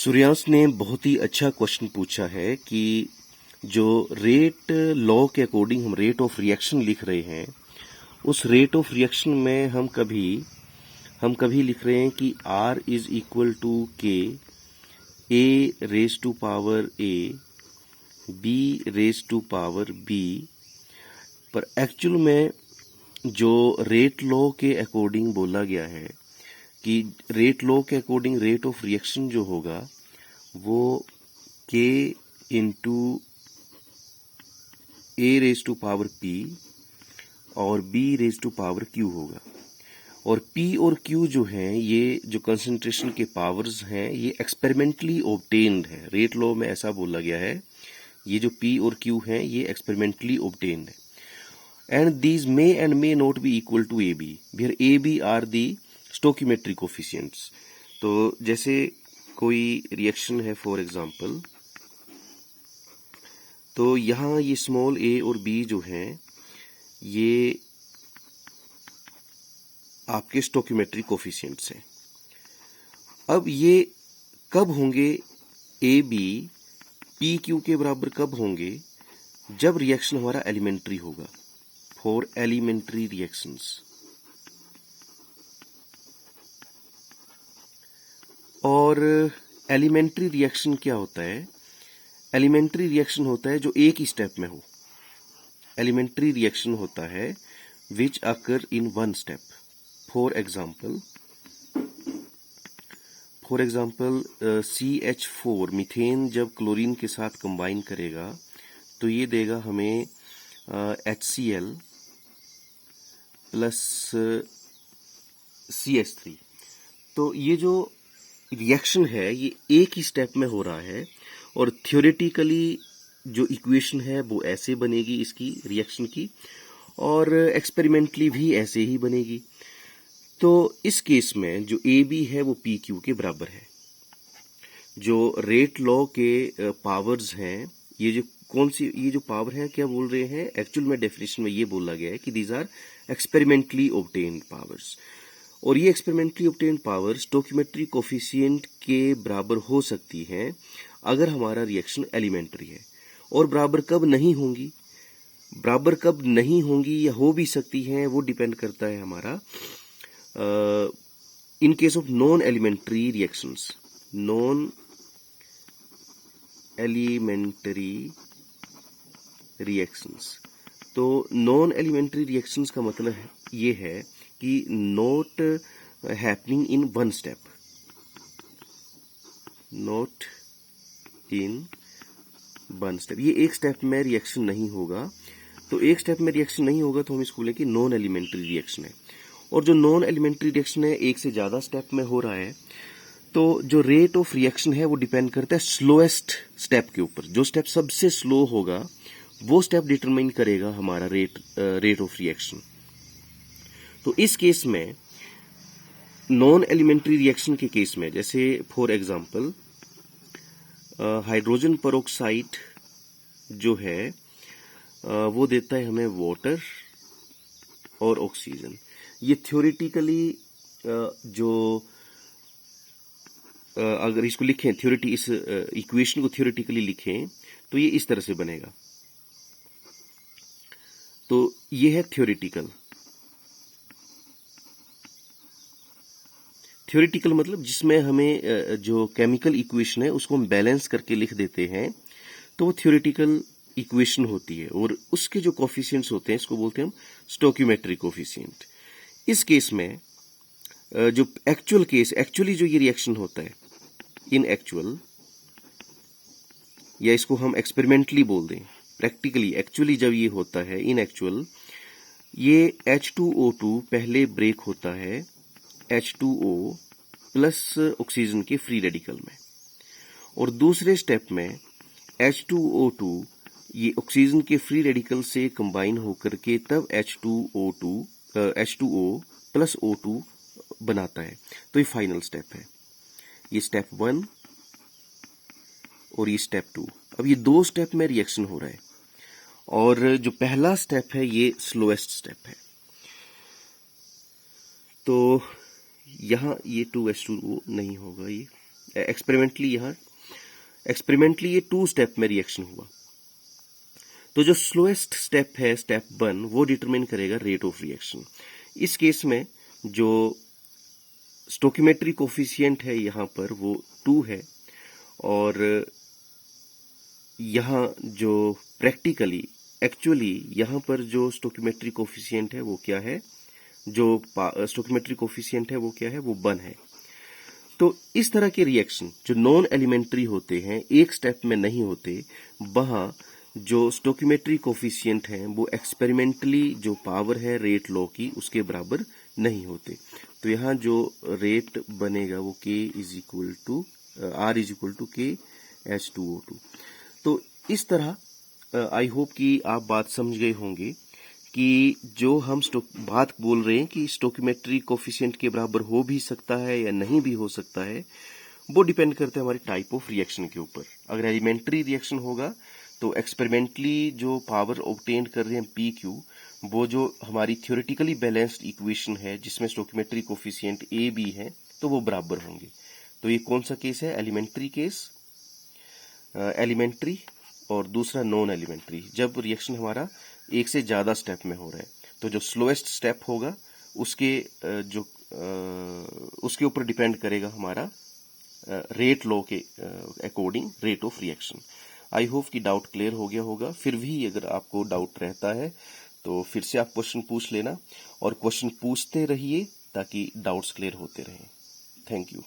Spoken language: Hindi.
सूर्यांश ने बहुत ही अच्छा क्वेश्चन पूछा है कि जो रेट लॉ के अकॉर्डिंग हम रेट ऑफ रिएक्शन लिख रहे हैं, उस रेट ऑफ रिएक्शन में हम कभी लिख रहे हैं कि R is equal to K A raise to power A B raise to power B, पर एक्चुअल में जो रेट लॉ के अकॉर्डिंग बोला गया है कि रेट लॉ के अकॉर्डिंग रेट ऑफ रिएक्शन जो होगा वो k into a raise to power p और b raise to power q होगा। और p और q जो हैं, ये जो कंसंट्रेशन के पावर्स हैं, ये एक्सपेरिमेंटली ऑब्टेन्ड है। रेट लॉ में ऐसा बोला गया है, ये जो p और q हैं ये एक्सपेरिमेंटली ऑब्टेन्ड है। And these may and may not be equal to A B, where A B are the stoichiometric coefficients. तो जैसे कोई रिएक्शन है फॉर एग्जांपल, तो यहाँ ये स्मॉल a और b जो हैं ये आपके स्टोकियोमेट्रिक कोफिशिएंट्स हैं। अब ये कब होंगे a b p q के बराबर कब होंगे? जब रिएक्शन हमारा एलिमेंट्री होगा, फॉर एलिमेंट्री रिएक्शंस। और एलिमेंट्री रिएक्शन क्या होता है? एलिमेंट्री रिएक्शन होता है जो एक ही स्टेप में हो। एलिमेंट्री रिएक्शन होता है which occur in one step. For example CH4 methane जब क्लोरीन के साथ कंबाइन करेगा तो ये देगा हमें HCl प्लस CH3। तो ये जो रिएक्शन है ये एक ही स्टेप में हो रहा है, और थ्योरेटिकली जो इक्वेशन है वो ऐसे बनेगी इसकी रिएक्शन की, और एक्सपेरिमेंटली भी ऐसे ही बनेगी। तो इस केस में जो ए बी है वो पी क्यू के बराबर है। जो रेट लॉ के पावर्स हैं, ये जो पावर है क्या बोल रहे हैं? एक्चुअल में डेफिनेशन में ये बोला गया है कि these are experimentally obtained powers, और ये experimentally obtained power stoichiometric coefficient के बराबर हो सकती है अगर हमारा रिएक्शन एलिमेंट्री है। और बराबर कब नहीं होंगी? बराबर कब नहीं होंगी या हो भी सकती हैं, वो डिपेंड करता है हमारा in case of non elementary reactions. Non elementary reactions, तो नॉन एलिमेंट्री रिएक्शंस का मतलब ये है कि not happening in one step, not in one step. ये एक स्टेप में रिएक्शन नहीं होगा। तो एक स्टेप में रिएक्शन नहीं होगा तो हम इसको बोलेंगे नॉन एलिमेंट्री रिएक्शन है। और जो नॉन एलिमेंट्री रिएक्शन है एक से ज्यादा स्टेप में हो रहा है, तो जो रेट ऑफ रिएक्शन है वो डिपेंड करता है स्लोएस्ट स्टेप के ऊपर। जो स्टेप सबसे स्लो होगा वो स्टेप डिटरमाइन करेगा हमारा रेट ऑफ रिएक्शन। तो इस केस में नॉन एलिमेंट्री रिएक्शन के केस में, जैसे फॉर एग्जांपल हाइड्रोजन पेरोक्साइड जो है वो देता है हमें वाटर और ऑक्सीजन। ये थ्योरेटिकली अगर इसको लिखें इस इक्वेशन को थ्योरेटिकली लिखें तो ये इस तरह से बनेगा। तो ये है थ्योरेटिकल मतलब जिसमें हमें जो केमिकल इक्वेशन है उसको हम बैलेंस करके लिख देते हैं, तो वो थ्योरेटिकल इक्वेशन होती है। और उसके जो कोफिशिएंट्स होते हैं इसको बोलते हैं हम स्टोकियोमेट्रिक कोफिशिएंट। इस केस में जो एक्चुअली जो ये रिएक्शन होता है इन एक्चुअल, या इसको हम एक्सपेरिमेंटली बोल दें, प्रैक्टिकली एक्चुअली जब ये होता है इन एक्चुअल, ये H2O2 पहले ब्रेक होता है H2O प्लस ऑक्सीजन के फ्री रेडिकल में, और दूसरे स्टेप में H2O2 ये ऑक्सीजन के फ्री रेडिकल से कंबाइन होकर के तब H2O प्लस O2 बनाता है। तो ये फाइनल स्टेप है, ये स्टेप 1 और ये स्टेप 2। अब ये दो स्टेप में रिएक्शन हो रहा है, और जो पहला स्टेप है ये स्लोएस्ट स्टेप है। तो यहाँ ये 2H2O नहीं होगा, ये एक्सपेरिमेंटली ये 2 स्टेप में रिएक्शन हुआ। तो जो स्लोएस्ट स्टेप है स्टेप 1, वो डिटरमाइन करेगा रेट ऑफ रिएक्शन। इस केस में जो स्टोकियोमेट्री कोफिशिएंट है यहाँ पर वो 2 है, और यहाँ जो प्रैक्टिकली एक्चुअली यहाँ पर जो स्टोकियोमेट्री कोफिशिएंट है वो क्या है, जो स्टोकियोमेट्री कोफिशिएंट है वो क्या है, वो 1 है। तो इस तरह के रिएक्शन जो नॉन एलिमेंट्री होते हैं, एक स्टेप में नहीं होते, वहां जो स्टोकियोमेट्री कोफिशिएंट हैं वो एक्सपेरिमेंटली जो पावर है रेट लॉ की उसके बराबर नहीं होते। तो यहाँ जो रेट बनेगा वो K is equal to R is equal to KH2O2। तो इस तरह आई होप कि आप बात समझ गए होंगे कि जो हम बात बोल रहे हैं कि स्टोकियोमेट्री कोफिशिएंट के बराबर हो भी सकता है या नहीं भी हो सकता है, वो डिपेंड करता है हमारे टाइप ऑफ रिएक्शन के ऊपर। अगर एलिमेंट्री रिएक्शन होगा तो एक्सपेरिमेंटली जो पावर ऑब्टेन कर रहे हैं PQ, वो जो हमारी थ्योरेटिकली बैलेंस्ड इक्वेशन है जिसमें स्टोकियोमेट्री कोफिशिएंट AB है, तो वो बराबर होंगे। तो ये कौन सा केस है, एलिमेंट्री केस, एलिमेंट्री, और दूसरा नॉन एलिमेंट्री, जब रिएक्शन हमारा एक से ज्यादा स्टेप में हो रहा है। तो जो स्लोएस्ट स्टेप होगा उसके ऊपर डिपेंड करेगा हमारा रेट लॉ के according rate of reaction. I hope कि डाउट क्लियर हो गया होगा। फिर भी अगर आपको डाउट रहता है तो फिर से आप क्वेश्चन पूछ लेना, और क्वेश्चन पूछते रहिए ताकि डाउट्स क्लियर होते रहें। Thank you.